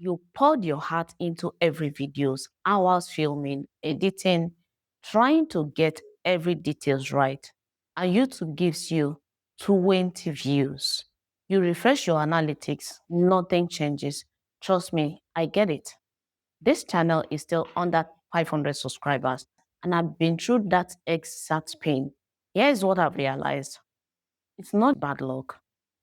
You poured your heart into every videos, hours filming, editing, trying to get every details right. And YouTube gives you 20 views. You refresh your analytics, nothing changes. Trust me, I get it. This channel is still under 500 subscribers, and I've been through that exact pain. Here's what I've realized. It's not bad luck.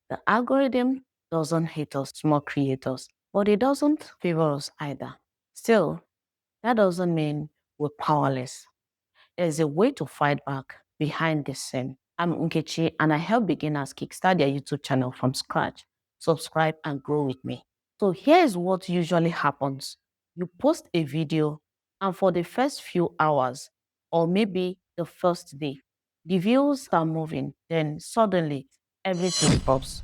The algorithm doesn't hate us small creators, but it doesn't favor us either. Still, that doesn't mean we're powerless. There's a way to fight back behind the scene. I'm Nkechi, and I help beginners kickstart their YouTube channel from scratch. Subscribe and grow with me. So here's what usually happens. You post a video, and for the first few hours, or maybe the first day, the views start moving. Then suddenly, everything drops.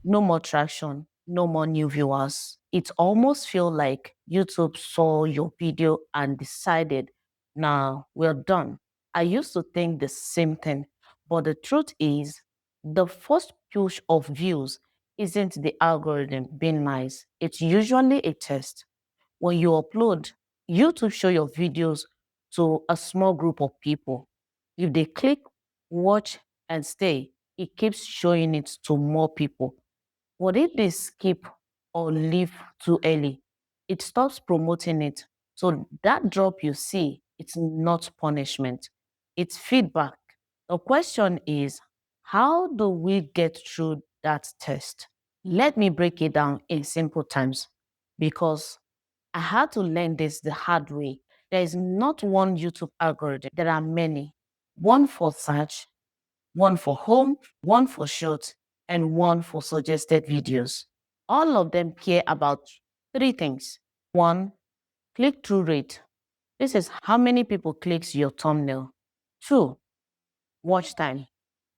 No more traction, no more new viewers. It almost feels like YouTube saw your video and decided, now we're done. I used to think the same thing, but the truth is, the first push of views isn't the algorithm being nice. It's usually a test. When you upload, YouTube show your videos to a small group of people. If they click, watch, and stay, it keeps showing it to more people. What if they skip or leave too early? It stops promoting it. So that drop you see, it's not punishment, it's feedback. The question is, how do we get through that test? Let me break it down in simple terms because I had to learn this the hard way. There is not one YouTube algorithm, there are many. One for search, one for home, one for short, and one for suggested videos. All of them care about three things. One, click-through rate. This is how many people clicks your thumbnail. Two, watch time.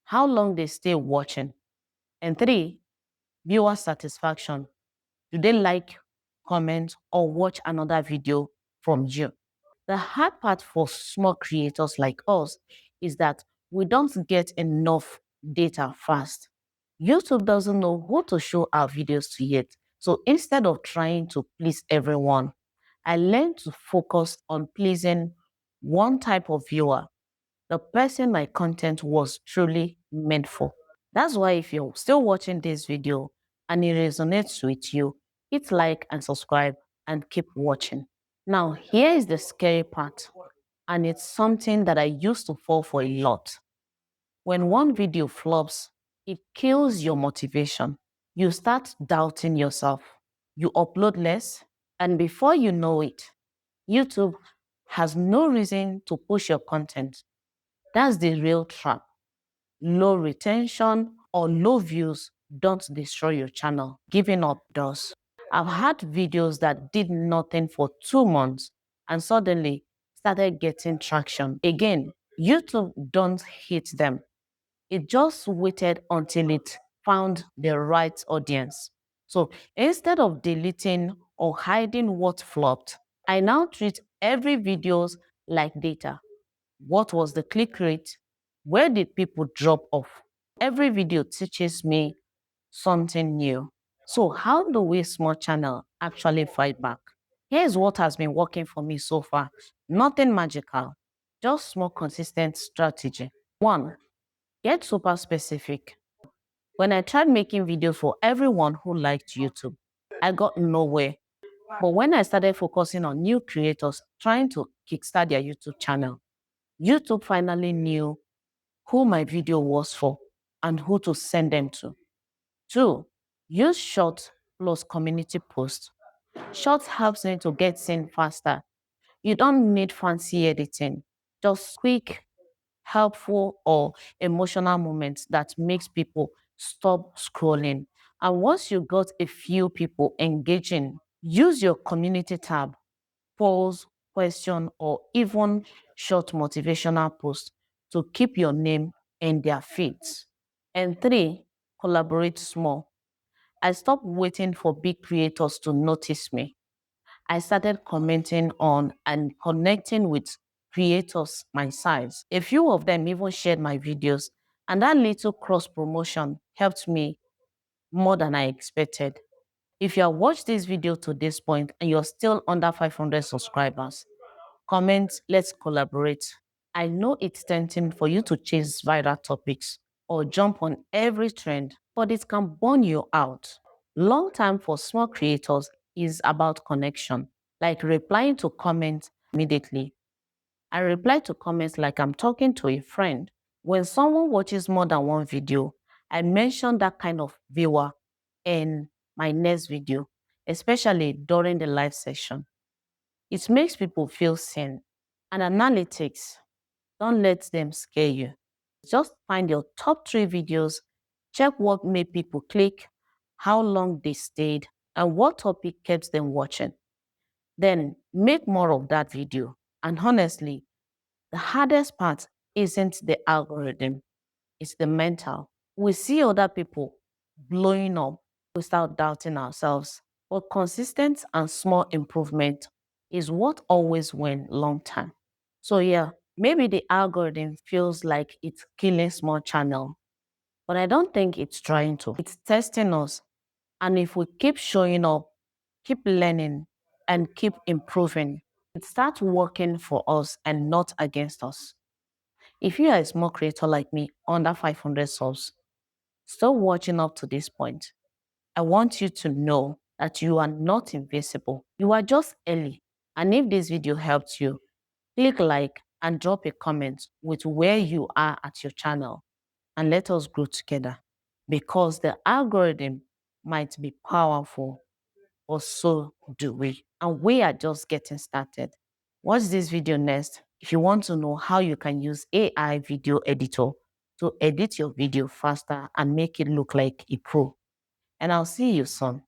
How long they stay watching. And three, viewer satisfaction. Do they like, comment, or watch another video from you? The hard part for small creators like us is that we don't get enough data fast. YouTube doesn't know who to show our videos to yet. So instead of trying to please everyone, I learned to focus on pleasing one type of viewer, the person my content was truly meant for. That's why if you're still watching this video and it resonates with you, hit like and subscribe and keep watching. Now, here is the scary part, and it's something that I used to fall for a lot. When one video flops, it kills your motivation. You start doubting yourself. You upload less, and before you know it, YouTube has no reason to push your content. That's the real trap. Low retention or low views don't destroy your channel. Giving up does. I've had videos that did nothing for 2 months and suddenly started getting traction. Again, YouTube don't hit them. It just waited until it found the right audience. So instead of deleting or hiding what flopped, I now treat every videos like data. What was the click rate? Where did people drop off? Every video teaches me something new. So how do we small channel actually fight back? Here's what has been working for me so far. Nothing magical, just small consistent strategy. One, get super specific. When I tried making videos for everyone who liked YouTube, I got nowhere. But when I started focusing on new creators trying to kickstart their YouTube channel, YouTube finally knew who my video was for and who to send them to. Two, use short plus community posts. Short helps me to get seen faster. You don't need fancy editing, just quick, helpful, or emotional moments that makes people stop scrolling. And once you got a few people engaging, use your community tab, polls, question, or even short motivational posts to keep your name in their feeds. And three, collaborate small. I stopped waiting for big creators to notice me. I started commenting on and connecting with creators my size. A few of them even shared my videos, and that little cross promotion helped me more than I expected. If you have watched this video to this point and you're still under 500 subscribers, comment, let's collaborate. I know it's tempting for you to chase viral topics or jump on every trend, but it can burn you out. Long time for small creators is about connection, like replying to comments immediately. I reply to comments like I'm talking to a friend. When someone watches more than one video, I mention that kind of viewer in my next video, especially during the live session. It makes people feel seen. And analytics, don't let them scare you. Just find your top 3 videos, check what made people click, how long they stayed, and what topic kept them watching. Then make more of that video. And honestly, the hardest part isn't the algorithm, it's the mental. We see other people blowing up without doubting ourselves, but consistent and small improvement is what always win long term. So yeah, maybe the algorithm feels like it's killing small channel, but I don't think it's trying to. It's testing us. And if we keep showing up, keep learning, and keep improving, it starts working for us and not against us. If you are a small creator like me, under 500 subs, still watching up to this point, I want you to know that you are not invisible. You are just early. And if this video helped you, click like and drop a comment with where you are at your channel and let us grow together. Because the algorithm might be powerful, or so do we. And we are just getting started. Watch this video next if you want to know how you can use AI video editor to edit your video faster and make it look like a pro. And I'll see you soon.